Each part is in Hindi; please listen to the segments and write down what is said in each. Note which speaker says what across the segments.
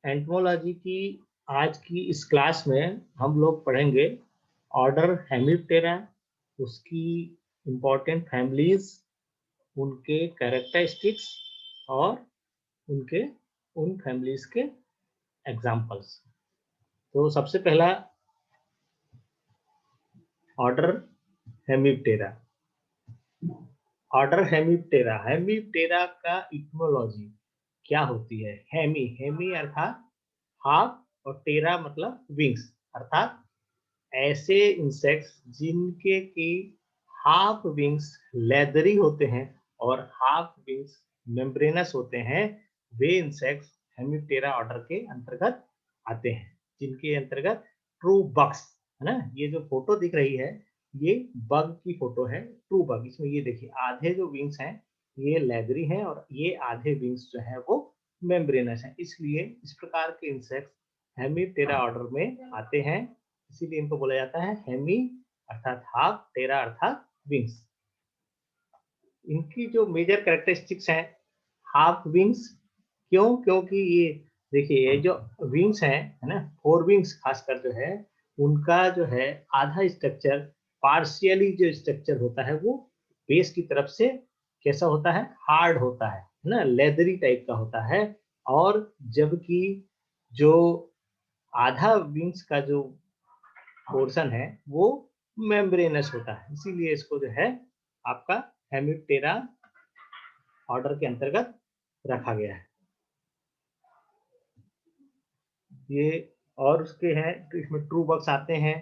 Speaker 1: एंटोमोलॉजी की आज की इस क्लास में हम लोग पढ़ेंगे ऑर्डर हेमिप्टेरा, उसकी इम्पोर्टेंट फैमिलीज, उनके कैरेक्टरिस्टिक्स और उनके उन फैमिलीज के एग्जाम्पल्स। तो सबसे पहला order Hemiptera. Order Hemiptera, Hemiptera का इटमोलॉजी क्या होती है? हेमी, हेमी अर्थात हाफ और टेरा मतलब विंग्स, अर्थात ऐसे इंसेक्ट्स जिनके की हाफ विंग्स लेदरी होते हैं और हाफ विंग्स मेम्ब्रेनस होते हैं, वे इंसेक्ट्स हेमिप्टेरा ऑर्डर के अंतर्गत आते हैं, जिनके अंतर्गत ट्रू बग्स है ना। ये जो फोटो दिख रही है ये बग की फोटो है, ट्रू बग। इसमें ये देखिए आधे जो विंग्स हैं ये लेदरी हैं और ये आधे विंग्स जो है वो मेम्ब्रेनस हैं, इसलिए इस प्रकार के इंसेक्ट्स हेमिप्टेरा ऑर्डर में आते हैं। इसीलिए इनको बोला जाता है हेमी अर्थात हाफ, टेरा अर्थात विंग्स। इनकी जो मेजर कैरेक्टरिस्टिक्स हैं, हाफ विंग्स, क्यों? क्योंकि ये देखिए ये जो विंग्स हैं है ना, फोर विंग्स खासकर जो है उनका जो है आधा स्ट्रक्चर, पार्शियली जो स्ट्रक्चर होता है वो बेस की तरफ से कैसा होता है? हार्ड होता है ना, लेदरी टाइप का होता है। और जबकि जो आधा विंग्स का जो पोर्शन है वो मेम्ब्रेनस होता है, इसीलिए इसको जो है आपका हेमिप्टेरा ऑर्डर के अंतर्गत रखा गया है। ये और उसके हैं तो इसमें ट्रू बग्स आते हैं,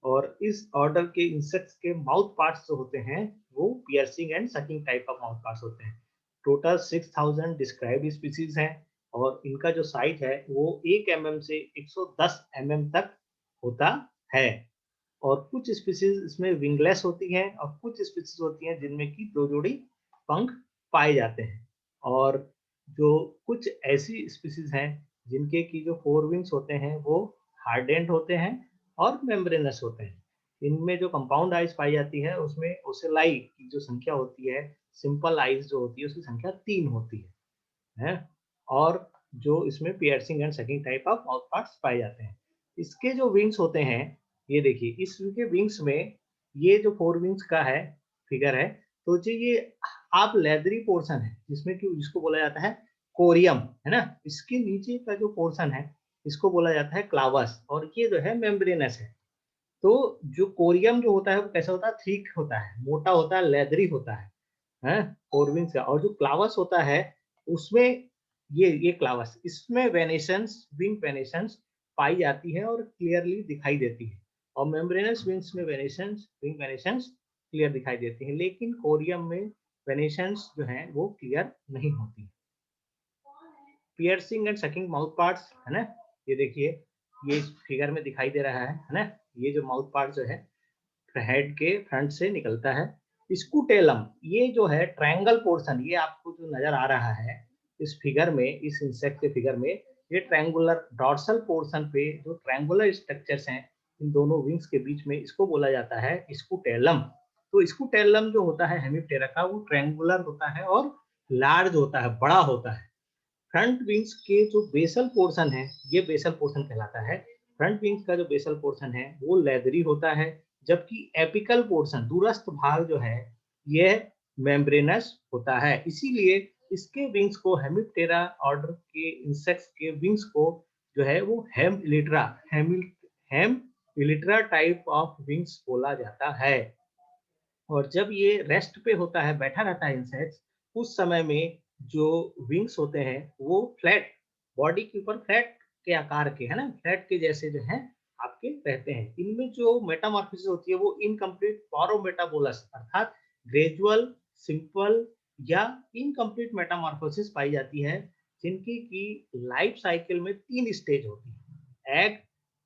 Speaker 1: और इस ऑर्डर के इंसेक्ट्स के माउथ पार्ट्स जो होते हैं वो piercing and sucking type of mouth parts होते हैं। टोटल 6000 डिस्क्राइब्ड स्पीसीज हैं और इनका जो साइज है वो 1 mm से 110 mm तक होता है। और कुछ स्पीसीज इसमें विंगलेस होती हैं और कुछ स्पीसीज होती हैं जिनमें की 2 जोड़ी पंख पाए जाते हैं। और जो कुछ ऐसी स्पीसीज हैं जिनके की जो 4 विंग्स होते हैं वो हार्डेंड होते हैं और मेम्ब्रेनस होते हैं। इनमें जो कंपाउंड आइज पाई जाती है उसमें ओसेलाई की जो संख्या होती है, सिंपल आइज जो होती है उसकी संख्या 3 होती है। और जो इसमें piercing and sucking type of mouth parts पाए जाते हैं। इसके जो विंग्स होते हैं, ये देखिए इसके विंग्स में ये जो 4 विंग्स का है फिगर है, तो जो ये हाफ लेदरी पोर्शन है जिसमें कि जिसको बोला जाता है कोरियम है ना, इसके नीचे का जो पोर्शन है इसको बोला जाता है क्लावस, और ये जो है मेम्ब्रेनस है। तो जो कोरियम जो होता है वो कैसा होता है? थिक होता है, मोटा होता है, लेदरी होता है फोर विंग्स का। और जो क्लावस होता है उसमें ये क्लावस, इसमें वेनेशंस, विंग वेनेशंस पाई जाती है और क्लियरली दिखाई देती है। और मेम्ब्रेनस विंग्स में वेनेशंस, विंग वेनेशंस क्लियर दिखाई देती है, लेकिन कोरियम में वेनेशंस जो है वो क्लियर नहीं होती। Piercing and sucking mouth parts है ना, ये देखिए ये फिगर में दिखाई दे रहा है ना, ये जो माउथ पार्ट जो है हेड के फ्रंट से निकलता है। स्कूटेलम, ये जो है ट्रायंगल पोर्शन, ये आपको जो नजर आ रहा है इस फिगर में, इस इंसेक्ट के फिगर में, ये ट्रायंगुलर डॉर्सल पोर्शन पे जो ट्रायंगुलर स्ट्रक्चर्स हैं इन दोनों विंग्स के बीच में, इसको बोला जाता है स्कूटेलम। तो स्कूटेलम जो होता है हेमिप्टेरा का वो ट्रायंगुलर होता है और लार्ज होता है, बड़ा होता है। फ्रंट विंग्स के जो बेसल पोर्शन है ये बेसल पोर्शन कहलाता है। फ्रंट विंग्स का जो बेसल पोर्शन है वो लेदरी होता है, जबकि एपिकल पोर्शन, दूरस्थ भाग जो है ये मेम्ब्रेनस होता है। इसीलिए इसके विंग्स को, हेमिप्टेरा ऑर्डर के इंसेक्ट्स के विंग्स को जो है वो हेम इलिट्रा, हेम इलिट्रा टाइप ऑफ विंग्स बोला जाता है। और जब ये रेस्ट पे होता है, बैठा रहता है इंसेक्ट, उस समय में जो विंग्स होते हैं वो फ्लैट, बॉडी के ऊपर फ्लैट के आकार के है ना, फ्लैट के जैसे जो है आपके रहते हैं। इनमें जो मेटामॉर्फोसिस होती है वो इनकम्प्लीट पारोमेटाबोलस अर्थात ग्रेजुअल, सिंपल या इनकम्प्लीट मेटामॉर्फोसिस पाई जाती है, जिनकी की लाइफ साइकिल में 3 स्टेज होती है: एग,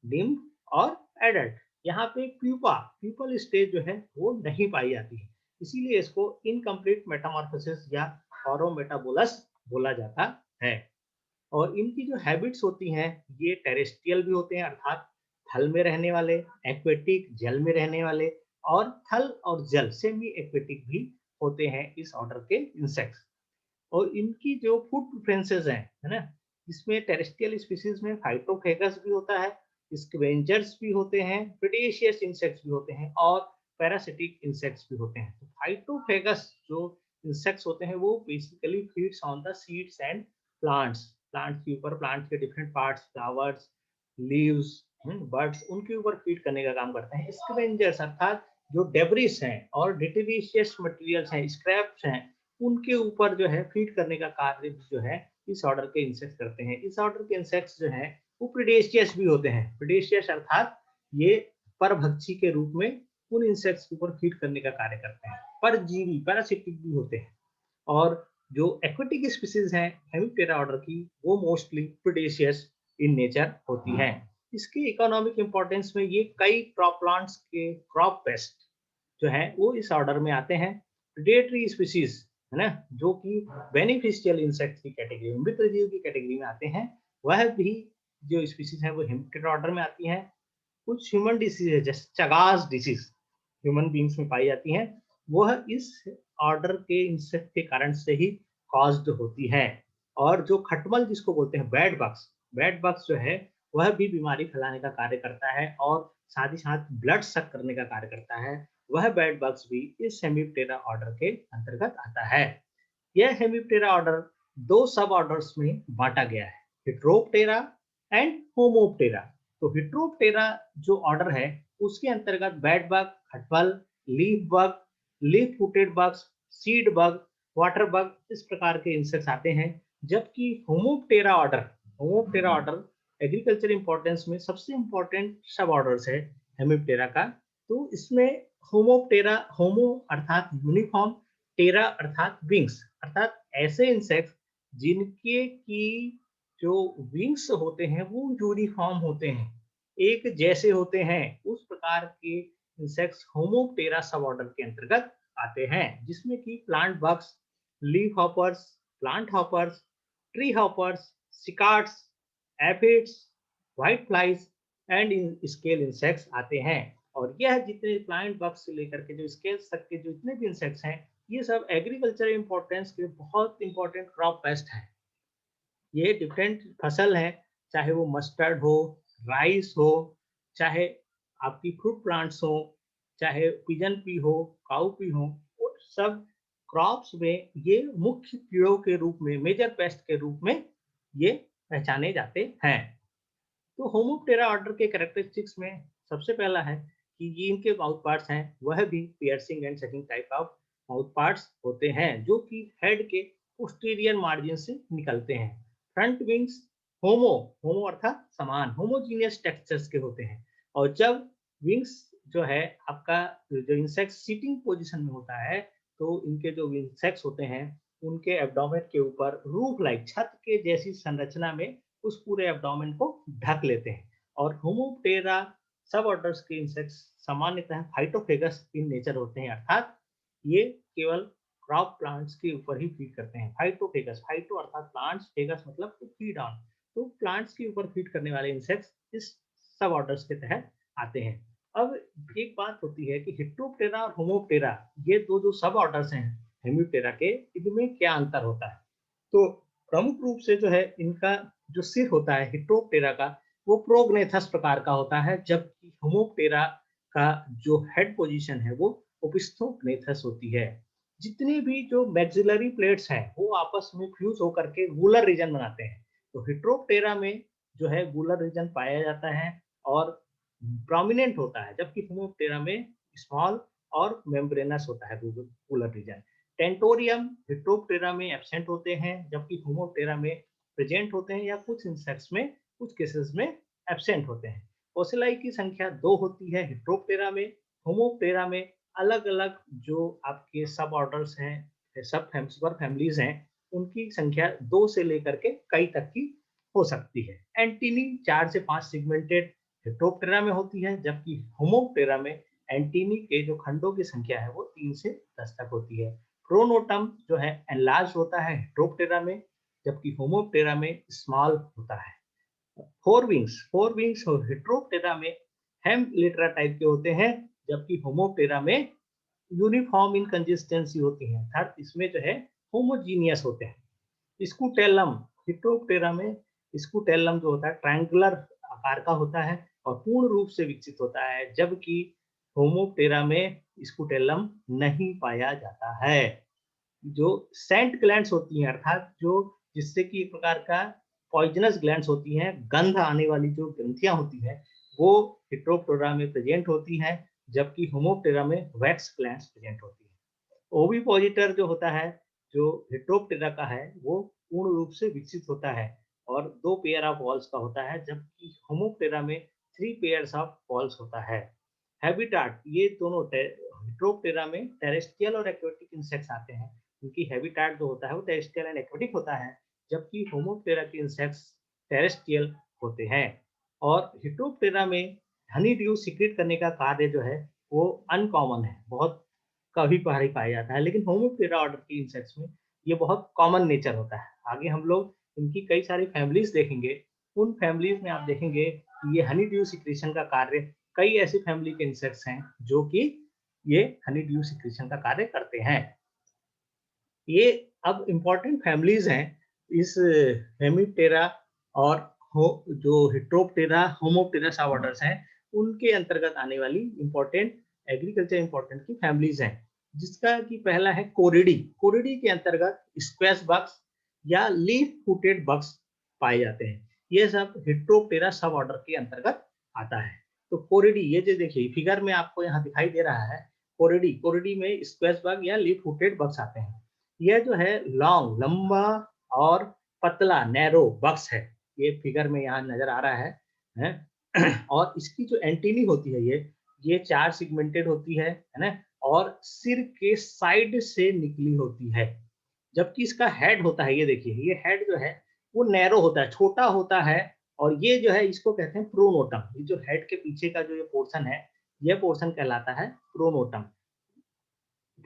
Speaker 1: निम्फ और एडल्ट। यहाँ पे प्यूपा, प्यूपल स्टेज जो है वो नहीं पाई जाती है, इसीलिए इसको इनकम्प्लीट मेटामॉर्फोसिस या ऑरोमेटाबोलस बोला जाता है। और इनकी जो हैबिट्स होती हैं ये टेरेस्ट्रियल भी होते हैं अर्थात थल में रहने वाले, एक्वेटिक जल में रहने वाले, और थल और जल सेमी एक्वेटिक भी होते हैं इस ऑर्डर के इंसेक्ट्स। और इनकी जो फूड प्रेफरेंसेस हैं है ना, जिसमें टेरेस्ट्रियल स्पीसीज में फाइटोफेगस भी होता है, स्कैवेंजर्स भी होते हैं, प्रेडेशियस इंसेक्ट्स भी होते हैं और पैरासिटिक इंसेक्ट्स भी होते हैं। तो फाइटोफेगस जो इंसेक्ट्स होते हैं वो basically feeds on the seeds and plants, plants के ऊपर, प्लांट्स के different parts, flowers, leaves, birds, उनके ऊपर फीड करने का काम करते हैं। स्कैवेंजर्स अर्थात जो डेब्रिस हैं और डिटेरिशियस मटेरियल्स हैं, स्क्रैप्स हैं, उनके ऊपर जो है फीड करने का कार्य जो है इस ऑर्डर के इंसेक्ट्स करते हैं। इस ऑर्डर के इंसेक्ट्स जो हैं वो प्रेडेशियस भी होते हैं। प्रेडेशियस अर्थात ये परभक्षी के रूप में उन इंसेक्ट्स के ऊपर फीड करने का कार्य करते हैं। परजीवी, पैरासिटिक भी होते हैं। और जो एक्वेटिक स्पीसीज हैं हेमिप्टेरा ऑर्डर की, वो मोस्टली प्रेडेशियस इन नेचर होती हैं। इसके इकोनॉमिक इंपॉर्टेंस में ये कई क्रॉप प्लांट्स के क्रॉप पेस्ट जो है वो इस ऑर्डर में आते हैं। प्रेडेटरी स्पीसीज है ना, जो कि बेनिफिशियल इंसेक्ट की कैटेगरी में, मित्र जीव की कैटेगरी में आते हैं, वह भी जो स्पीसीज है वो हेमिप्टेरा ऑर्डर में आती हैं। कुछ ह्यूमन डिसीज है जैसे चगास डिसीज ह्यूमन बींग्स में पाई जाती हैं, वह इस ऑर्डर के इंसेक्ट के कारण से ही कॉज्ड होती है। और जो खटमल जिसको बोलते हैं बैड बग्स जो है वह भी बीमारी फैलाने का कार्य करता है और साथ ही साथ ब्लड सक करने का कार्य करता है। वह बैड बग्स भी इस हेमिप्टेरा ऑर्डर के अंतर्गत आता है। यह हेमिप्टेरा ऑर्डर दो सब ऑर्डर्स में बांटा गया है, हिट्रोप्टेरा एंड होमोप्टेरा। तो हिट्रोप्टेरा जो ऑर्डर है उसके अंतर्गत बैड बग, खटमल, leaf bug, leaf footed bugs, seed bug, water bug, इस प्रकार के इंसेक्ट्स आते हैं। जबकि होमोप्टेरा ऑर्डर एग्रीकल्चर इंपॉर्टेंस में सबसे इंपॉर्टेंट सब ऑर्डर्स है हेमिप्टेरा का। तो इसमें होमोप्टेरा, होमो अर्थात यूनिफॉर्म, टेरा अर्थात विंग्स, अर्थात ऐसे इंसेक्ट्स जिनके की जो विंग्स होते हैं वो यूनिफॉर्म होते हैं, एक जैसे होते हैं, उस प्रकार के इंसेक्ट्स होमोप्टेरा सब ऑर्डर के अंतर्गत आते हैं। जिसमें कि plant bugs, leaf hoppers, plant hoppers, tree hoppers, cicadas, aphids, white flies and scale insects आते हैं। और यह जितने प्लांट बग्स से लेकर के जो स्केल्स तक के जो जितने भी इंसेक्ट्स हैं, ये सब एग्रीकल्चर इंपॉर्टेंस के बहुत इंपॉर्टेंट क्रॉप पेस्ट हैं। ये डिफरेंट फसल है, चाहे वो मस्टर्ड हो, राइस हो, चाहे आपकी फ्रूट प्लांट्स हो, चाहे पिजन पी हो, काउ पी हो, उन सब क्रॉप्स में ये मुख्य कीड़ों के रूप में, मेजर पेस्ट के रूप में ये पहचाने जाते हैं। तो होमोप्टेरा ऑर्डर के कैरेक्टरिस्टिक्स में सबसे पहला है कि ये इनके माउथ पार्ट्स हैं वह भी piercing and sucking type of mouth parts होते हैं, जो कि हेड के पोस्टीरियर मार्जिन से निकलते हैं। फ्रंट विंग्स होमो, होमो अर्थात समान, होमोजीनियस टेक्सचर्स के होते हैं। और जब विंग्स जो है आपका जो इंसेक्ट सीटिंग पोजीशन में होता है, तो इनके जो इंसेक्ट्स होते हैं उनके एब्डोमेन के ऊपर रूफ लाइक, छत के जैसी संरचना में उस पूरे एब्डोमेन को ढक लेते हैं। और होमोप्टेरा सब ऑर्डर्स के इंसेक्ट्स सामान्यतः फाइटोफेगस इन नेचर होते हैं, अर्थात ये केवल क्रॉप प्लांट्स के ऊपर ही फीड करते हैं। फाइटोफेगस, फाइटो अर्थात प्लांट्स, फेगस मतलब टू फीड ऑन, तो प्लांट्स के ऊपर फीड करने वाले इंसेक्ट्स इस सब ऑर्डर्स के तहत आते हैं। अब एक बात होती है कि हिट्रोप्टेरा और होमोप्टेरा, ये दो जो सब ऑर्डर्स हैं हेमिप्टेरा के, इनमें क्या अंतर होता है? तो प्रमुख रूप से जो है इनका जो सिर होता है हिट्रोप्टेरा का, वो प्रोग्नेथस प्रकार का होता है, जबकि होमोप्टेरा का जो हेड पोजीशन है वो ओपिस्थोग्नेथस होती है। जितनी भी जो मैक्सिलरी प्लेट्स हैं वो आपस में फ्यूज होकर के गूलर रीजन बनाते हैं। तो हिट्रोप्टेरा में जो है गूलर रीजन पाया जाता है और प्रोमिनेंट होता है, जबकि होमोप्टेरा में स्मॉल और मेम्ब्रेनस होता है गूलर रीजन। टेंटोरियम हिट्रोप्टेरा में एब्सेंट होते हैं, जबकि होमोप्टेरा में प्रेजेंट होते हैं, या कुछ इंसेक्ट्स में, कुछ केसेस में एब्सेंट होते हैं। ओसिलाई की संख्या 2 होती है हिट्रोप्टेरा में। होमोप्टेरा में अलग अलग जो आपके सब ऑर्डर्स हैं, सब सुपर फैमिलीज हैं, उनकी संख्या 2 से लेकर के कई तक की हो सकती है। एंटीनी 4 से 5 सेगमेंटेड हिट्रोप्टेरा में होती है, जबकि होमोप्टेरा में एंटीनी के जो खंडों की संख्या है वो 3 से 10 तक होती है। प्रोनोटम जो है एनलार्ज होता है हिट्रोप्टेरा में, जबकि होमोप्टेरा में स्मॉल होता है। फोर विंग्स और हिट्रोप्टेरा में हेम लिटरा टाइप के होते हैं, जबकि होमोप्टेरा में यूनिफॉर्म इन कंसिस्टेंसी होती है, अर्थात इसमें जो है होमोजीनियस होते हैं। स्कूटेलम हिट्रोप्टेरा में स्कूटेलम जो होता है ट्रायंगुलर आकार का होता है और पूर्ण रूप से विकसित होता है, जबकि होमोप्टेरा में स्कूटेलम नहीं पाया जाता है। जो सेंट ग्लैंड्स होती हैं, अर्थात जो जिससे कि एक प्रकार का पॉइजनस ग्लैंड्स होती हैं, गंध आने वाली जो ग्रंथियां होती हैं, वो हेटेरोप्टेरा में प्रेजेंट होती हैं, जबकि होमोप्टेरा में वैक्स ग्लैंड्स प्रेजेंट होती हैं। ओविपोजिटर जो होता है, जो हेटेरोप्टेरा का है, वो पूर्ण रूप से विकसित होता है और 2 पेयर ऑफ वॉल्स का होता है, जबकि होमोप्टेरा में 3 पेयर्स ऑफ वॉल्स होता है। हैबिटाट, ये दोनों हेटेरोप्टेरा में टेरेस्ट्रियल और एक्वेटिक इंसेक्ट्स आते हैं। उनकी हैबिटाट जो होता है वो टेरेस्ट्रियल एंड एक्वेटिक होता है, जबकि होमोप्टेरा के इंसेक्ट्स टेरेस्ट्रियल होते हैं। और हेटेरोप्टेरा में हनी ड्यू सीक्रेट करने का कार्य जो है वो अनकॉमन है, बहुत कभी कभार पाया जाता है, लेकिन होमोप्टेरा ऑर्डर के इंसेक्ट्स में ये बहुत कॉमन नेचर होता है। आगे हम लोग इनकी कई सारी फैमिलीज देखेंगे, उन फैमिलीज में आप देखेंगे कि ये हनी ड्यू सिक्रेशन का कार्य, कई ऐसी फैमिली के इंसेक्ट्स हैं जो कि ये हनी ड्यू सिक्रेशन का कार्य करते हैं। ये अब इम्पोर्टेंट फैमिलीज हैं इस हेमिप्टेरा और जो हेटेरोप्टेरा होमोप्टेरा सब ऑर्डर्स हैं, उनके अंतर्गत आने वाली इम्पोर्टेंट एग्रीकल्चर इम्पोर्टेंट की फैमिलीज हैं, जिसका कि पहला है कोरिडी। कोरिडी के अंतर्गत स्क्वैश बग्स या लीफ फुटेड बग्स पाए जाते हैं। ये सब हेटेरोप्टेरा सब ऑर्डर के अंतर्गत आता है। तो कोरिडी, ये जो देखिए फिगर में आपको यहाँ दिखाई दे रहा है, कोरिडी, कोरिडी में स्क्वैश बग या लीफ फुटेड बग्स आते हैं। यह जो है लॉन्ग, लंबा और पतला, नैरो बक्स है, ये फिगर में यहाँ नजर आ रहा है? और इसकी जो एंटीनी होती है, ये 4 सिगमेंटेड होती है ना, और सिर के साइड से निकली होती है, जबकि इसका हेड होता है, ये देखिए, ये हेड जो है वो नैरो होता है, छोटा होता है, और ये जो है इसको कहते हैं प्रोनोटम। ये जो हेड के पीछे का जो ये पोर्शन है, ये पोर्शन कहलाता है प्रोनोटम।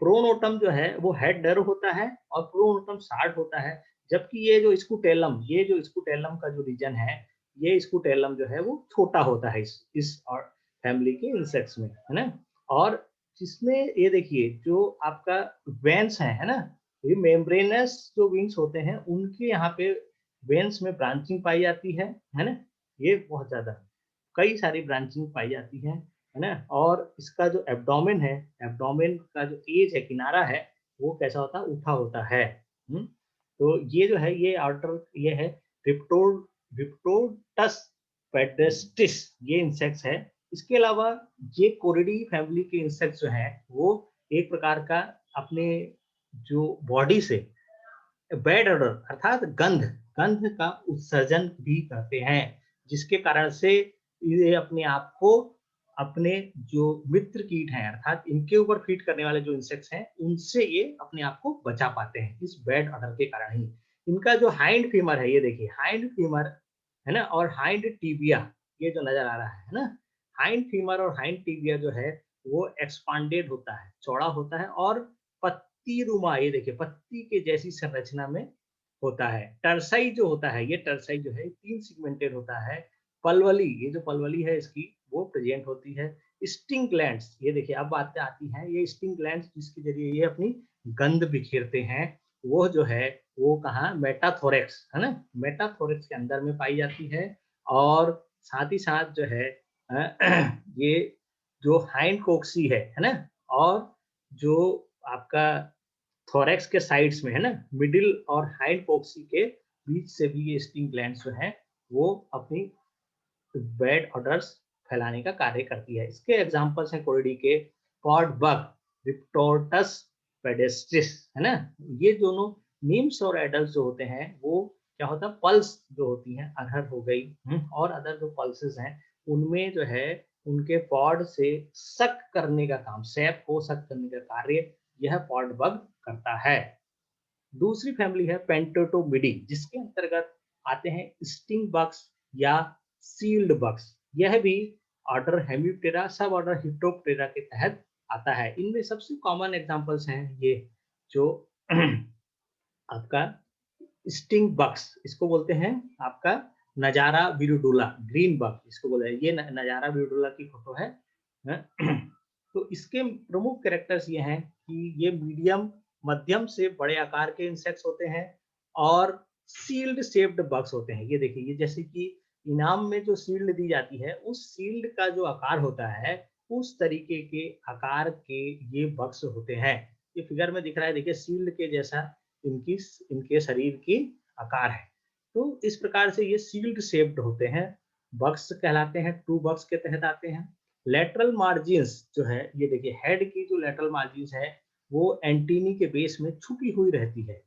Speaker 1: प्रोनोटम जो है वो हेड नैरो होता है और प्रोनोटम शार्ट होता है, जबकि ये जो स्कूटेलम, ये जो स्कूटेलम का जो रीजन है, ये स्कूटेलम जो है वो छोटा होता है इस और फैमिली के इंसेक्ट्स में, है ना। और जिसमें ये देखिए जो आपका वेन्स है ना, ये मेम्ब्रेनस जो विंग्स होते हैं, उनके यहाँ पे वेन्स में ब्रांचिंग पाई जाती है ना। ये बहुत ज्यादा कई सारी ब्रांचिंग पाई जाती है ना। और इसका जो एब्डोमेन है, एब्डोमेन का जो एज है, किनारा है, वो कैसा होता है, उठा होता है। तो ये जो है, ये ऑर्डर ये है रिप्टोटस पेडेस्टिस, ये इंसेक्ट्स है। इसके अलावा ये कोरिडी फैमिली के इंसेक्ट्स जो हैं, वो एक प्रकार का अपने जो बॉडी से बैड ऑर्डर अर्थात गंध गंध का उत्सर्जन भी करते हैं, जिसके कारण से ये अपने आप को, अपने जो मित्र कीट हैं अर्थात इनके ऊपर फीड करने वाले जो इंसेक्ट्स हैं, उनसे ये अपने आप को बचा पाते हैं, इस बैड ऑर्डर के कारण ही। इनका जो हाइंड फीमर है, ये देखिए हाइंड फीमर है ना, और हाइंड टीबिया, ये जो नजर आ रहा है ना, हाइंड फीमर और हाइंड टीबिया जो है वो एक्सपांडेड होता है, चौड़ा होता है, और पत्ती रुमा, ये देखिए पत्ती के जैसी संरचना में होता है। टर्साई जो होता है, ये टर्साई जो है 3 सिगमेंटेड होता है। पलवली, ये जो पलवली है इसकी, वो प्रेजेंट होती है। स्टिंग ग्लैंड्स, ये देखिए अब बातें आती हैं, ये स्टिंग ग्लैंड्स जिसके जरिए ये अपनी गंध बिखेरते हैं, वो जो है वो कहाँ, मेटाथोरेक्स है ना, मेटाथोरेक्स के अंदर में पाई जाती है। और साथ ही साथ जो है ये जो हाइंड कोक्सी है ना, और जो आपका थोरैक्स के साइड्स में है ना, मिडिल और हाइंड कोक्सी के बीच से भी ये स्टिंग ग्लैंड्स जो है वो अपनी बैड ऑर्डर्स फैलाने का कार्य करती है। इसके एग्जांपल्स हैं कोरिडी के पॉड बग, रिप्टोटस पेडेस्ट्रिस, है ना। ये दोनों नीम्स और एडल्ट जो होते हैं, वो क्या होता है, पल्स जो होती हैं, अरहर हो गई और अदर जो पल्सेस हैं, उनमें जो है उनके पॉड से सक करने का काम, सैप को सक करने का कार्य यह पॉड बग करता है। दूसरी फैमिली है पेंटोटोमिडी, जिसके अंतर्गत आते हैं स्टिंग बग्स या सील्ड बग्स। यह भी ऑर्डर हेमिप्टेरा सब ऑर्डर हिप्टोप्टेरा के तहत आता है। इनमें सबसे कॉमन एग्जांपल्स हैं ये जो आपका स्टिंग बग्स, इसको बोलते हैं आपका नजारा विरुडुला, ग्रीन बग इसको बोला है, ये नजारा विरुडुला की फोटो है। तो इसके प्रमुख कैरेक्टर्स ये हैं कि ये मीडियम, मध्यम से बड़े आकार के इंसेक्ट्स होते हैं, और सील्ड शेप्ड बग्स होते हैं। ये देखिए, ये जैसे कि इनाम में जो शील्ड दी जाती है, उस शील्ड का जो आकार होता है, उस तरीके के आकार के ये बग्स होते हैं। ये फिगर में दिख रहा है, देखिए शील्ड के जैसा इनकी इनके शरीर की आकार है। तो इस प्रकार से ये शील्ड शेप्ड होते हैं, बग्स कहलाते हैं, ट्रू बग्स के तहत आते हैं। लेटरल मार्जिन्स जो है, ये देखिए हेड की जो लेटरल मार्जिन्स है, वो एंटीनी के बेस में छुपी हुई रहती है।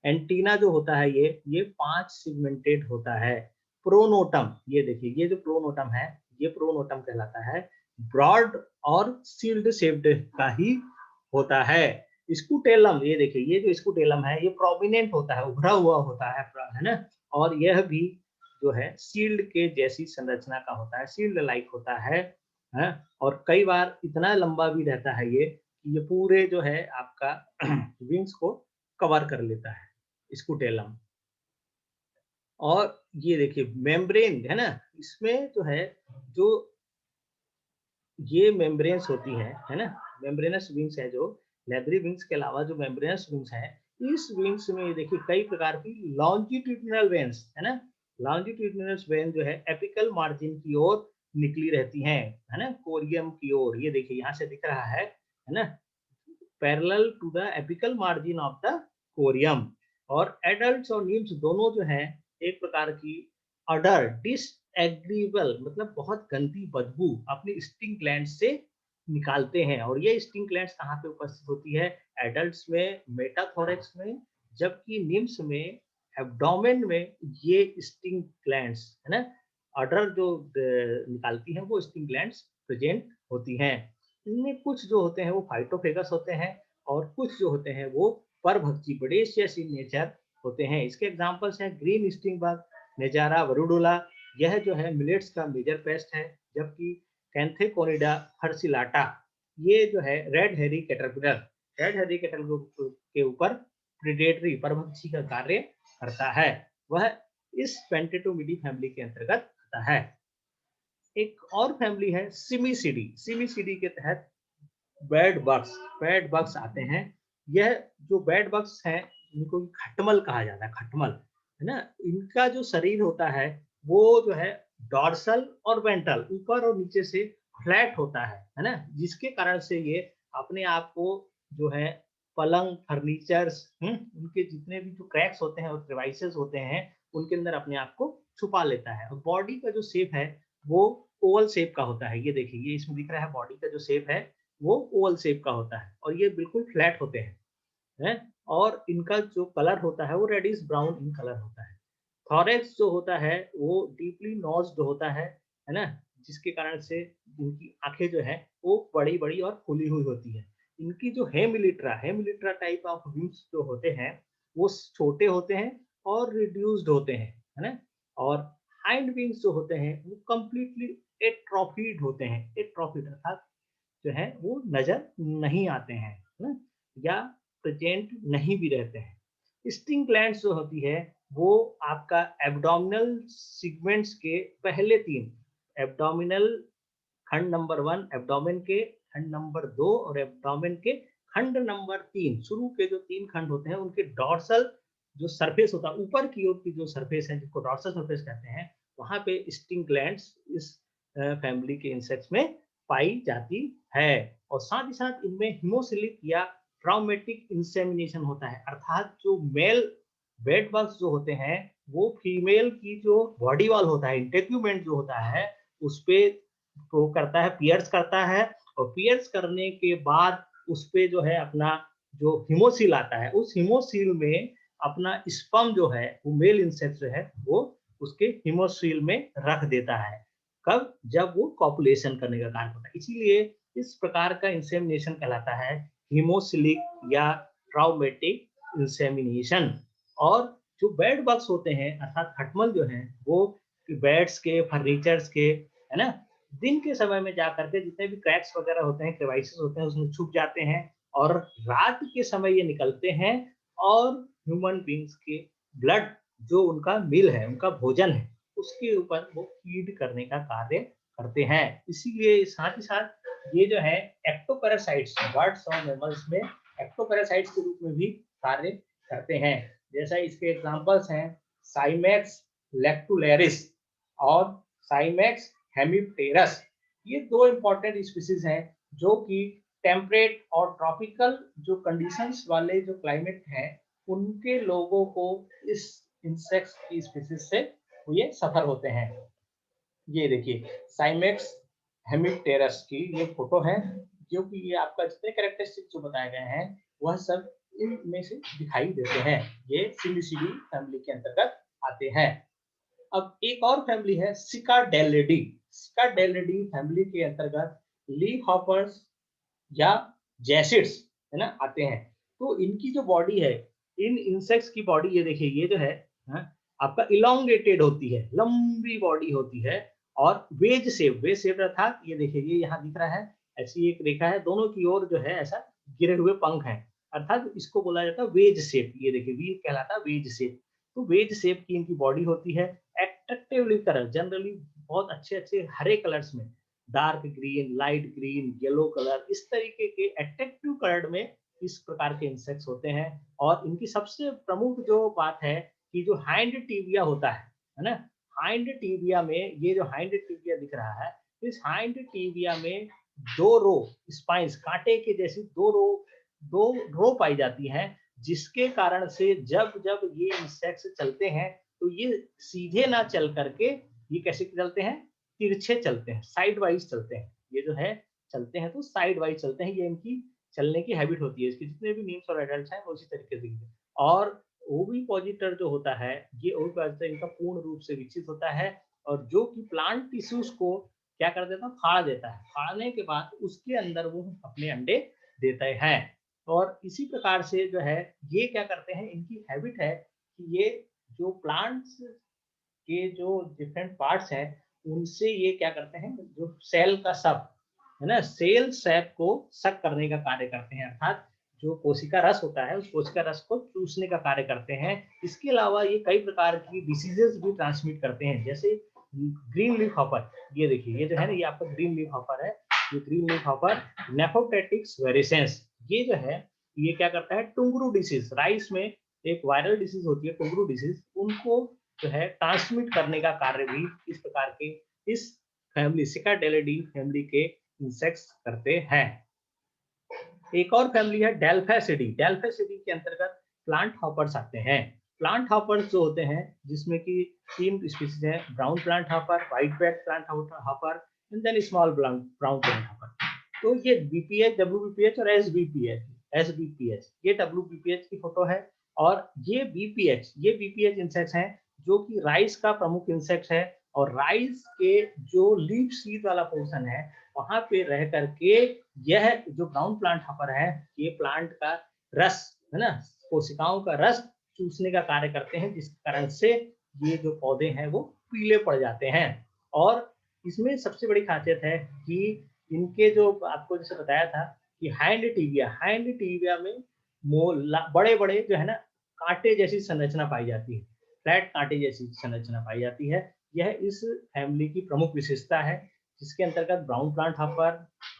Speaker 1: एंटीना जो होता है ये 5 सेगमेंटेड होता है। प्रोनोटम, ये देखिए, ये जो प्रोनोटम है, ये प्रोनोटम कहलाता है। ब्रॉड और शील्ड शेप्ड का ही होता है। स्कूटेलम, ये देखिए, ये जो स्कूटेलम है, ये प्रोमिनेंट होता है, उभरा हुआ होता है ना। और यह भी जो है शील्ड के जैसी संरचना का होता है, शील्ड लाइक होता है। और कई बार इतना लंबा भी रहता है ये पूरे जो है आपका विंग्स को कवर कर लेता है, स्कूटेलम। और ये देखिए मेम्ब्रेन है ना, इसमें जो है, जो ये मेम्ब्रेन्स होती है ना, मेम्ब्रेनस विंग्स है, जो लेदरी विंग्स के अलावा जो मेम्ब्रेनस विंग्स है, इस विंग्स में ये देखिए कई प्रकार की लॉन्जिट्यूडिनल वेन्स है ना। लॉन्जिट्यूडिनल वेन जो है एपिकल मार्जिन की ओर निकली रहती हैं, है ना, कोरियम की ओर। ये देखिए यहाँ से दिख रहा है ना, parallel to the apical margin of the corium. और एडल्ट्स और निम्स दोनों जो है एक प्रकार की अडर डिसएग्रीबल, मतलब बहुत गंदी बदबू अपनी स्टिंग ग्लैंड से निकालते हैं। और ये स्टिंग ग्लैंड्स कहाँ पे उपस्थित होती है? एडल्ट्स में मेटाथोरेक्स में, जबकि निम्स में एब्डोमेन में ये स्टिंग ग्लैंड्स है ना, अडर जो निकालती हैं वो स्टिंग ग्लैंड्स प्रेजेंट होती हैं। इनमें कुछ जो होते हैं वो फाइटोफेगस होते हैं, और कुछ जो होते हैं वो परभक्षी प्रेडेशियस इन नेचर होते हैं। इसके एग्जांपल्स हैं ग्रीन स्टिंग बग, नेजारा वरुडुला, यह जो है मिलेट्स का मेजर पेस्ट है। जबकि कैंथेकोनिडा फर्सिलाटा, ये जो है रेड हेरी कैटरपिलर, रेड हेरी कैटरपिलर के ऊपर प्रिडेटरी परभक्षी का कार्य करता है। वह इस पेंटेटोमिडी फैमिली के अंतर्गत आता है। एक और फैमिली है सिमिसिडी, सिमिसिडी के तहत बैड बग्स आते हैं। यह जो बैड बग्स हैं, इनको खटमल कहा जाता है, खटमल है ना। इनका जो शरीर होता है वो जो है डॉर्सल और वेंट्रल, ऊपर और नीचे से फ्लैट होता है ना, जिसके कारण से ये अपने आप को जो है पलंग, फर्नीचर्स, उनके जितने भी जो क्रैक्स होते हैं और क्रेवाइसेस होते हैं, उनके अंदर अपने आप को छुपा लेता है। और बॉडी का जो शेप है वो ओवल शेप का होता है। ये देखिए, ये इसमें दिख रहा है, बॉडी का जो शेप है वो ओवल शेप का होता है, और ये बिल्कुल फ्लैट होते हैं। और इनका जो कलर होता है वो रेडिश ब्राउन इन कलर होता है। थॉरेक्स जो होता है वो डीपली नोज्ड होता है ना, जिसके कारण से इनकी आंखें जो है वो बड़ी बड़ी और फूली हुई होती है। इनकी जो हेमिलिट्रा टाइप ऑफ विंग्स जो होते हैं वो छोटे होते हैं और रिड्यूस्ड होते हैं, है ना। और हाइंड विंग्स जो होते हैं वो कंप्लीटली एट्रोफीड होते हैं, एट्रोफीड अर्थात जो है वो नजर नहीं आते हैं, है ना, या प्रेजेंट नहीं भी रहते हैं। स्टिंग ग्लैंड्स जो होती है वो आपका एब्डोमिनल सीगमेंट्स के पहले तीन, एब्डोमिनल खंड नंबर 1, एब्डोमेन के खंड नंबर 2 और एब्डोमेन के खंड नंबर 3, शुरू के जो 3 खंड होते हैं उनके डॉर्सल जो सरफेस होता है, ऊपर की ओर की जो सरफेस है जिसको डॉर्सल सरफेस कहते हैं, वहां पे स्टिंग ग्लैंड्स इस फैमिली के इंसेक्ट्स में पाई जाती है। और साथ ही साथ इनमें हिमोसिलिक या ट्राउमेटिक इंसेमिनेशन होता है, अर्थात जो मेल बेड बग्स जो होते हैं वो फीमेल की जो बॉडी वॉल होता है, इंटेग्यूमेंट जो होता है, उस पे वो करता है, पियर्स करता है। और पियर्स करने के बाद उस पे जो है अपना जो हिमोसील आता है, उस हिमोसील में अपना स्पर्म जो है वो मेल इंसेक्ट जो है वो उसके हिमोसील में रख देता है। कब? जब वो कॉपुलेशन करने का कार्य होता है। इसीलिए इस प्रकार का इंसेमिनेशन कहलाता है हिमोसिलिक या ट्राउमेटिक इंसेमिनेशन। और जो बेड बग्स होते हैं अर्थात खटमल जो हैं वो बेड्स के, फर्नीचर्स के, है ना, दिन के समय में जा करके जितने भी क्रैक्स वगैरह होते हैं, क्रेवाइसेस होते हैं, उसमें छुप जाते हैं। और रात के समय ये निकलते हैं और ह्यूमन बींग्स के ब्लड जो उनका मील है, उनका भोजन है, उसके ऊपर वो फीड करने का कार्य करते हैं। इसीलिए साथ ही साथ ये जो है एक्टोपैरासाइट्स, बर्ड्स और मैमल्स में एक्टोपैरासाइट्स के रूप में भी कार्य करते हैं। जैसा इसके एग्जांपल्स हैं साइमैक्स लेक्टुलेरिस और साइमैक्स हेमिप्टेरस। ये दो इंपॉर्टेंट स्पीसीज हैं जो कि टेम्परेट और ट्रॉपिकल जो कंडीशंस वाले जो क्लाइमेट हैं उनके लोगों को इस इंसेक्ट्स की स्पीसीज से ये सफर होते हैं। ये देखिए साइमैक्स हेमिप्टेरस की ये फोटो है, जो कि ये आपका जितने कैरेक्टरिस्टिक जो बताए गए हैं वह सब इनमें से दिखाई देते हैं। ये सिलिसिडी फैमिली के अंतर्गत आते हैं। अब एक और फैमिली है सिकाडेलिडी। सिकाडेलिडी फैमिली के अंतर्गत लीफ हॉपर्स या जैसिड्स है ना आते हैं। तो इनकी जो बॉडी है, इन इंसेक्ट्स की बॉडी ये देखिए, ये जो है आपका इलोंगेटेड होती है, लंबी बॉडी होती है और वेज शेप अर्थात ये देखिए ये यहाँ दिख रहा है, ऐसी एक रेखा है, दोनों की ओर जो है ऐसा गिरे हुए पंख हैं, अर्थात इसको बोला जाता है वेज शेप। ये देखिए वी कहलाता है वेज शेप। तो वेज शेप की इनकी बॉडी होती है। एट्रैक्टिवली कलर जनरली बहुत अच्छे अच्छे हरे कलर्स में, dark green, light green, yellow colour, इस तरीके के अट्रैक्टिव कलर में इस प्रकार के इंसेक्ट्स होते हैं। और इनकी सबसे प्रमुख जो बात है कि जो हाइंड टिबिया होता है ना, हाइंड टिबिया में ये जो हाइंड टिबिया दिख रहा है, इस हाइंड टिबिया में दो रो स्पाइंस, कांटे के जैसी दो रो पाई जाती हैं, जिसके कारण से जब जब ये इंसेक्ट्स चलते हैं तो ये सीधे ना चल करके ये कैसे चलते हैं, तिरछे चलते हैं, साइड वाइज चलते हैं। ये जो है चलते हैं तो साइड वाइज चलते हैं, ये इनकी चलने की हैबिट होती है। इसके जितने भी नीम्स और एडल्ट्स हैं वो उसी तरीके से दिखते हैं। और ओविपोजिटर जो होता है, ये ओविपोजिटर इनका पूर्ण रूप से विकसित होता है और जो कि प्लांट टिश्यूज को क्या कर देता है, फाड़ देता है। फाड़ने के बाद उसके अंदर वो अपने अंडे देते हैं। और इसी प्रकार से जो है ये क्या करते हैं, इनकी हैबिट है कि ये जो प्लांट्स के जो डिफरेंट पार्ट्स हैं उनसे ये क्या करते हैं, जो सेल का सब है ना, सेल सैप को सक करने का कार्य करते हैं, अर्थात जो कोशिका रस होता है उस कोशिका रस को चूसने का कार्य करते हैं। इसके अलावा ये कई प्रकार की डिसीजेस भी ट्रांसमिट करते हैं, जैसे ग्रीन लीफ हॉपर। ये देखिए ये जो है ना, ये आपका ग्रीन लीफ हॉपर है। ये ग्रीन लीफ हॉपर नेफोटेटिक्स वेरिसेंस, ये जो है ये क्या करता है, टुंगरू डिसीज, राइस में एक वायरल डिसीज होती है टुंगरू डिसीज, उनको जो है ट्रांसमिट करने का कार्य भी इस प्रकार के इस फैमिली सिकाडेलिडी फैमिली के इंसेक्ट्स करते हैं। एक और फैमिली है डेल्फेसिडी। डेल्फेसिडी के अंतर्गत प्लांट हॉपर्स आते हैं। प्लांट हॉपर्स जो होते हैं जिसमें कि 3 स्पीशीज हैं, brown plant hopper, white back plant hopper and then small brown plant hopper. तो ये बीपीएच, डब्ल्यूबीपीएच और एसबीपीएच, ये डब्ल्यूबीपीएच की फोटो है। और ये बीपीएच इंसेक्ट्स हैं जो कि राइस का प्रमुख इंसेक्ट है। और राइस के जो लीफ सीड वाला पोर्शन है वहां पे रह करके यह जो ब्राउन प्लांट हॉपर है, ये प्लांट का रस है ना, कोशिकाओं का रस चूसने का कार्य करते हैं, जिस कारण से ये जो पौधे हैं वो पीले पड़ जाते हैं। और इसमें सबसे बड़ी खासियत है कि इनके जो आपको जैसे बताया था कि हाइंड टिबिया में बड़े बड़े जो है ना कांटे जैसी संरचना पाई जाती है, फ्लैट कांटे जैसी संरचना पाई जाती है। यह इस फैमिली की प्रमुख विशेषता है, जिसके अंतर्गत brown plant hopper,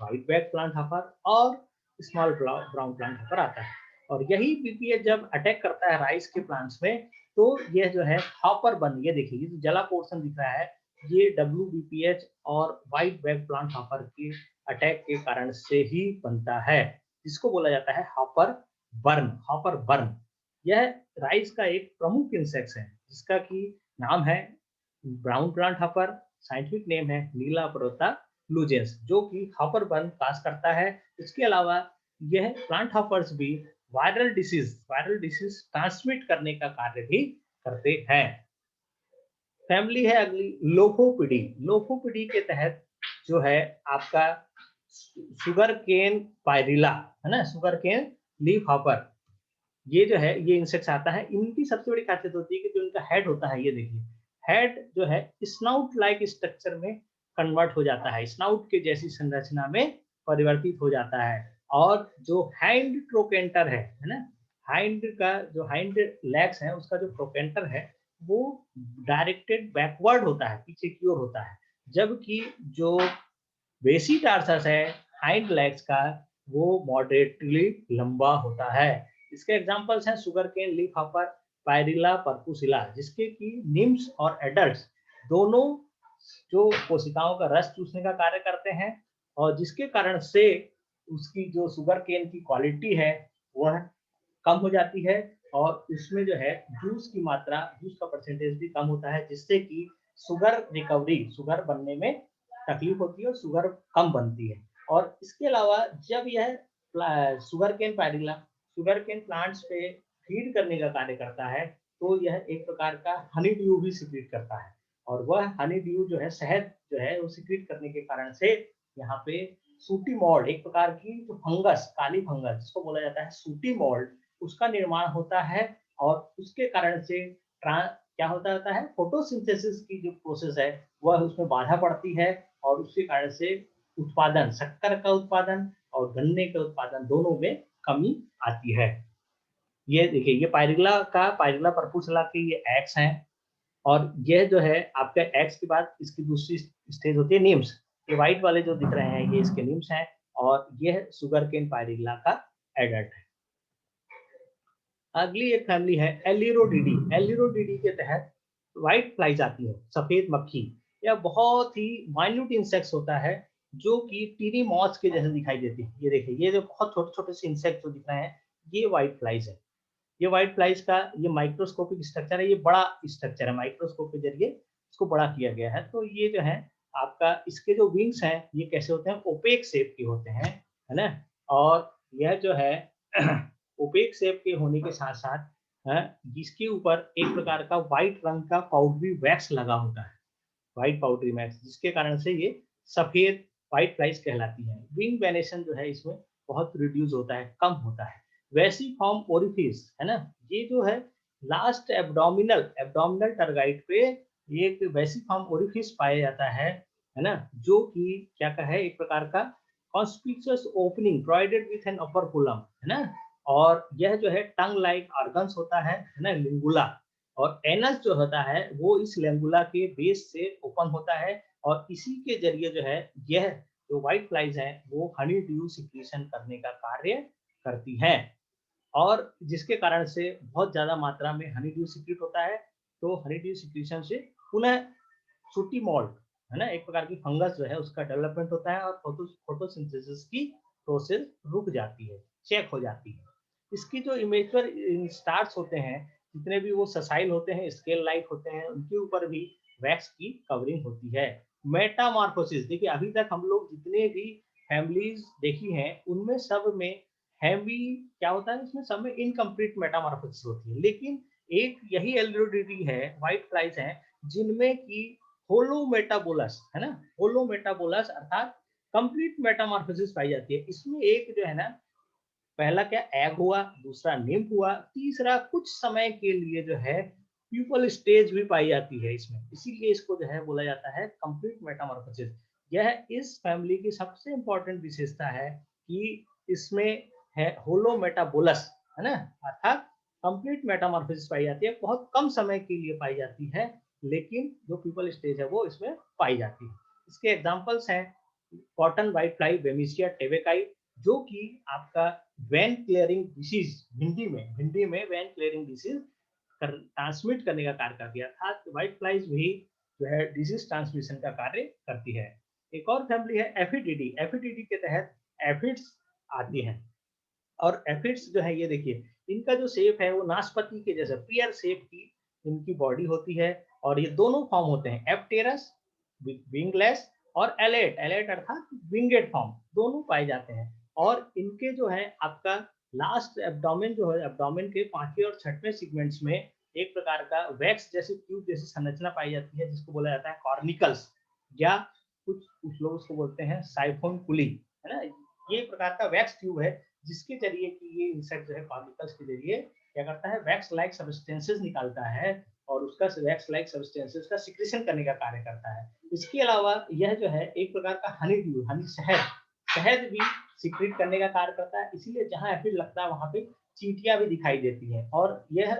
Speaker 1: white back plant hopper और स्मॉल ब्राउन प्लांट हॉपर आता है। और यही बीपीएच जब अटैक करता है राइस के प्लांट्स में, तो यह जो है हॉपर बन, ये देखिए ये जो जला पोर्शन दिख रहा है, ये डब्ल्यूबीपीएच और व्हाइट बैक प्लांट हॉपर के अटैक के कारण से ही बनता है, जिसको बोला जाता है हॉपर बर्न। यह राइस का एक प्रमुख इंसेक्ट है, जिसका की नाम है brown plant hopper, scientific name है नीला परोता लुजेंस, जो कि हॉपर बर्न काज करता है। इसके अलावा यह प्लांट हॉपर्स भी वायरल डिसीज ट्रांसमिट करने का कार्य भी करते हैं। फैमिली है अगली लोफोपिडी के तहत जो है आपका शुगर केन पायरिला है ना, शुगर केन लीफ हॉपर, ये जो है ये इंसेक्ट्स आता है। इनकी सबसे बड़ी खासियत होती है कि जो इनका हेड होता है, ये देखिए हेड जो है स्नाउट लाइक स्ट्रक्चर में कन्वर्ट हो जाता है, स्नाउट के जैसी संरचना में परिवर्तित हो जाता है। और जो हाइंड ट्रोकेंटर है ना, हाइंड का जो हाइंड लेग्स है उसका जो ट्रोकेंटर है वो डायरेक्टेड बैकवर्ड होता है, पीछे की ओर होता है, जबकि जो बेसी टार्सस है हाइंड लेग्स का वो मॉडरेटली लंबा होता है। इसके एग्जांपल्स हैं sugar cane leaf hopper, Pyrilla perpusilla, जिसके कि निम्स और एडल्ट्स दोनों जो कोशिकाओं का रस चूसने का कार्य करते हैं, और जिसके कारण से उसकी जो शुगर केन की क्वालिटी है वह कम हो जाती है, और उसमें जो है जूस की मात्रा, जूस का परसेंटेज भी कम होता है, जिससे कि शुगर रिकवरी, शुगर बनने में तकलीफ होती है और शुगर कम बनती है। और इसके अलावा जब यह sugar cane pyrilla sugar cane plants पे फीड करने का कार्य करता है, तो यह एक प्रकार का हनी ड्यू भी सिक्रीट करता है, और वह हनी ड्यू जो है, शहद जो है वो सिक्रीट करने के कारण से यहाँ पे सूटी मोल्ड, एक प्रकार की जो फंगस, काली फंगस जिसको बोला जाता है सूटी मोल्ड, उसका निर्माण होता है, और उसके कारण से क्या होता है, फोटोसिंथेसिस की जो प्रोसेस है वह उसमें बाधा पड़ती है, और उसके कारण से उत्पादन, शक्कर का उत्पादन और गन्ने के उत्पादन दोनों में कमी आती है। ये देखिए, ये पायरिला पर्पुसला के ये एग्स हैं, और यह जो है आपका एग्स के बाद इसकी दूसरी स्टेज होती है नीम्स। ये व्हाइट वाले जो दिख रहे हैं ये इसके नीम्स हैं, और यह शुगर केन पायरिला का एडल्ट है। अगली एक फैमिली है एलिरोडिडी। एलिरोडिडी के तहत व्हाइट फ्लाइज आती है, सफेद मक्खी। यह बहुत ही माइन्यूट इंसेक्ट्स होता है, जो कि टीनी मॉस के जैसे दिखाई देती है। ये देखिए, ये जो बहुत छोटे छोटे से इंसेक्ट जो दिख रहे हैं, ये व्हाइट फ्लाइज है। ये व्हाइट फ्लाइज का ये माइक्रोस्कोपिक स्ट्रक्चर है, ये बड़ा स्ट्रक्चर है, माइक्रोस्कोप के जरिए इसको बड़ा किया गया है। तो ये जो है आपका, इसके जो विंग्स हैं ये कैसे होते हैं, ओपेक शेप के होते हैं, है ना। और यह जो है ओपेक शेप के होने के साथ साथ जिसके ऊपर एक प्रकार का व्हाइट रंग का पाउडरी वैक्स लगा होता है, व्हाइट पाउडरी वैक्स, जिसके कारण से ये सफेद व्हाइट फ्लाइज कहलाती है। विंग वेनेशन जो है इसमें बहुत रिड्यूस होता है, कम होता है। वेसिफॉर्म ओरिफिस, है ना, ये जो है लास्ट एब्डोमिनल एब्डोमिनल टर्गाइट पे एक वेसिफॉर्म ओरिफिस पाया जाता है ना, जो कि क्या का है, एक प्रकार का conspicuous opening provided with an upper column, है ना। और यह जो है टंग लाइक ऑर्गन्स होता है ना, लिंगुला, और एनस जो होता है वो इस लेंगुला के बेस से ओपन होता है, और इसी के जरिए जो है यह जो व्हाइट फ्लाइज है वो हनी ड्यू सिक्रीशन करने का कार्य करती हैं, और जिसके कारण से बहुत ज्यादा मात्रा में हनी ड्यू सिक्रीट होता है। तो हनी ड्यू सिक्रीशन से पुनः सूटी मोल्ड, है ना, एक प्रकार की फंगस जो है उसका डेवलपमेंट होता है, और फोटोसिंथेसिस की प्रोसेस रुक जाती है, चेक हो जाती है। इसकी जो इमेच्योर स्टार्स होते हैं, जितने भी वो ससाइल होते हैं, स्केल लाइक होते हैं, उनके ऊपर भी वैक्स की कवरिंग होती है। मेटामॉर्फोसिस, देखिए अभी तक हम लोग जितने भी फैमिलीज देखी हैं उनमें सब में हैवी क्या होता है, इसमें सब में इनकम्प्लीट मेटामॉर्फोसिस होती है, लेकिन एक यही एल्ड्रोडिडी है, व्हाइट फ्लाइज है, जिनमें की होलोमेटाबोलस, है ना, होलोमेटाबोलस अर्थात कंप्लीट मेटामॉर्फोसिस पाई जाती है। इसमें एक जो है ना, पहला क्या एग हुआ, दूसरा निम्फ हुआ, तीसरा कुछ समय के लिए जो है प्यूपल स्टेज भी पाई जाती है इसमें, इसीलिए इसको जो है बोला जाता है कंप्लीट मेटामॉर्फोसिस। यह इस फैमिली की सबसे इंपॉर्टेंट विशेषता है कि इसमें है होलोमेटाबोलस, है ना, अर्थात कंप्लीट मेटामॉर्फोसिस पाई जाती है, बहुत कम समय के लिए पाई जाती है, लेकिन जो प्यूपल स्टेज है वो इसमें पाई जाती है। इसके एग्जाम्पल्स हैं कॉटन व्हाइट फ्लाई, बेमिसिया टेबेकाई, जो कि आपका वैन क्लियरिंग डिसीज, भिंडी में वैन क्लियरिंग डिसीज ट्रांसमिट करने का कार्य करती है, अर्थात व्हाइट फ्लाइज भी जो है डिजीज ट्रांसमिशन का कार्य करती है। एक और फैमिली है एफिडिडी। एफिडिडी के तहत एफिड्स आती हैं, और एफिड्स जो है ये देखिए, इनका जो शेप है वो नाशपाती के जैसा पियर शेप की इनकी बॉडी होती है, और ये दोनों फॉर्म होते हैं, एप्टेरस विंगलेस, और एलेट, एलेट अर्थात विंगेड फॉर्म, दोनों पाए जाते हैं। और इनके जो है आपका लास्ट एब्डोमेन जो है, एब्डोमेन के पांचवें और छठवें सीगमेंट्स में एक प्रकार का वैक्स जैसी ट्यूब जैसी संरचना पाई जाती है, जिसको बोला जाता है कॉर्निकल्स, या कुछ लोग उसको बोलते हैं साइफोन कुली, है ना। ये प्रकार का वैक्स ट्यूब है, जिसके जरिए कि ये इंसेक्ट जो है कॉर्निकल्स के जरिए क्या करता है, वैक्स लाइक सब्सटेंसेस निकालता है, और उसका वैक्स लाइक सब्सटेंसेस का सिक्रेशन करने का कार्य करता है। इसके अलावा यह जो है एक प्रकार का हनी ड्यू, हनी शहद, शहद भी सिक्रेट करने का कार्य करता है, इसीलिए जहां एफिड लगता है वहां पे चींटियां भी दिखाई देती हैं, और यह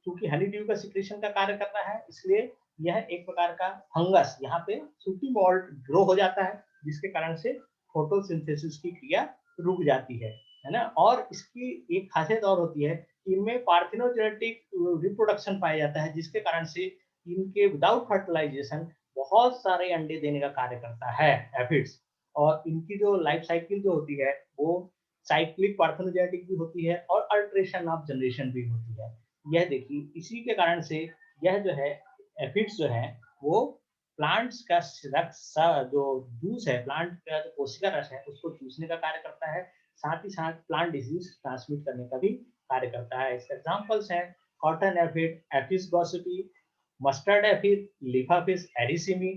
Speaker 1: चूंकि हनी ड्यू का सिक्रेशन का कार्य करता है, इसलिए यह एक प्रकार का फंगस यहाँ पे सूटी मॉल्ट ग्रो हो जाता है, जिसके कारण से फोटोसिंथेसिस की क्रिया रुक जाती है ना। और इसकी एक खासियत और होती है इनमें पार्थिनोजेनेटिक रिप्रोडक्शन पाया जाता है, जिसके कारण से इनके विदाउट फर्टिलाइजेशन बहुत सारे अंडे देने का कार्य करता है एफिड्स। और इनकी जो लाइफ साइकिल जो होती है वो साइक्लिक पार्थिनोजेनेटिक भी होती है और अल्ट्रेशन ऑफ जनरेशन भी होती है। यह देखिए इसी के कारण से यह जो है एफिड्स जो है वो प्लांट्स का रस जो जूस है, प्लांट का जो कोशिका रस है उसको चूसने का कार्य करता है, साथ ही साथ प्लांट डिजीज ट्रांसमिट करने का भी कार्य करता है। इसके एग्जांपल्स हैं cotton aphid, Aphis gossypii, mustard aphid, Lipaphis erysimi.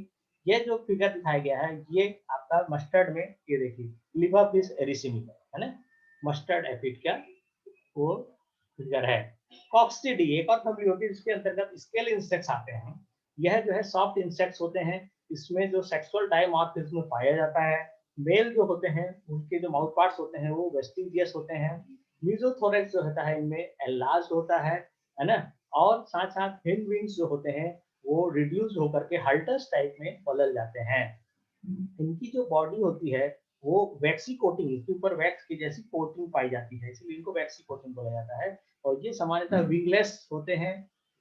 Speaker 1: ये जो फिगर दिखाया गया है ये आपका मस्टर्ड में, ये देखिए लिफाफिस एरिसिमी है ना, मस्टर्ड एफिड का वो फिगर है। कॉक्सिडी एक और फैमिली होती है जिसके अंतर्गत स्केल इंसेक्ट्स आते हैं। यह जो है सॉफ्ट इंसेक्ट्स होते हैं, इसमें जो सेक्सुअल डायमॉर्फिज्म पाया जाता है। मेल जो होते हैं उनके जो माउथ पार्ट्स होते हैं वो वेस्टिजियस होते हैं। मीजोथोरेक्स जो होता है इनमें एनलार्ज्ड होता है ना। और साथ साथ हिंड विंग्स जो होते हैं वो रिड्यूस होकर के हल्टर्स टाइप में बदल जाते हैं। इनकी जो बॉडी होती है वो वैक्सी कोटिंग, इसके ऊपर वैक्स की जैसी कोटिंग पाई जाती है, इसलिए इनको वैक्सी कोटिंग बोला जाता है। और ये सामान्यतः विंगलेस होते हैं,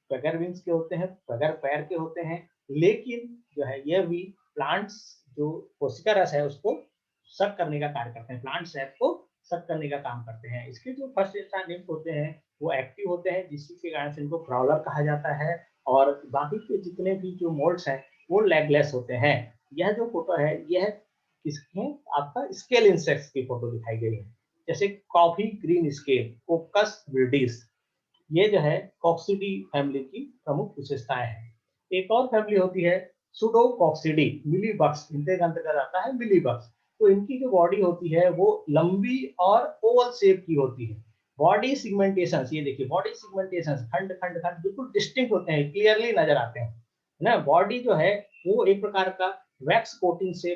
Speaker 1: बगैर विंग्स के होते हैं, बगैर पैर के होते हैं। लेकिन जो है ये भी प्लांट्स जो कोशिका रस है उसको सक करने का कार्य करते हैं, प्लांट सैप को सक करने का काम करते हैं। इसके जो फर्स्ट स्टार निम्फ होते हैं वो एक्टिव होते हैं, जिसके कारण से इनको क्राउलर कहा जाता है। और बाकी के जितने भी जो मोल्ड्स हैं वो लेगलेस होते हैं। यह जो फोटो है यह किसके आपका स्केल इंसेक्ट्स की फोटो दिखाई गई है, जैसे कॉफी ग्रीन स्केल, कोकस विर्डिस। ये जो है कॉक्सिडी फैमिली की प्रमुख विशेषताएं हैं। एक और फैमिली होती है सुडोकॉक्सिडी, मिलीबग्स, इनके अंतर्गत आता है मिलीबग्स। तो इनकी जो बॉडी होती है वो लंबी और ओवल शेप की होती है। बॉडी सिगमेंटेशन, ये देखिए बॉडी सिगमेंटेशन खंड खंड खंड बिल्कुल डिस्टिंक्ट होते हैं, क्लियरली नजर आते हैं ना। बॉडी जो है वो एक प्रकार का वैक्स कोटिंग से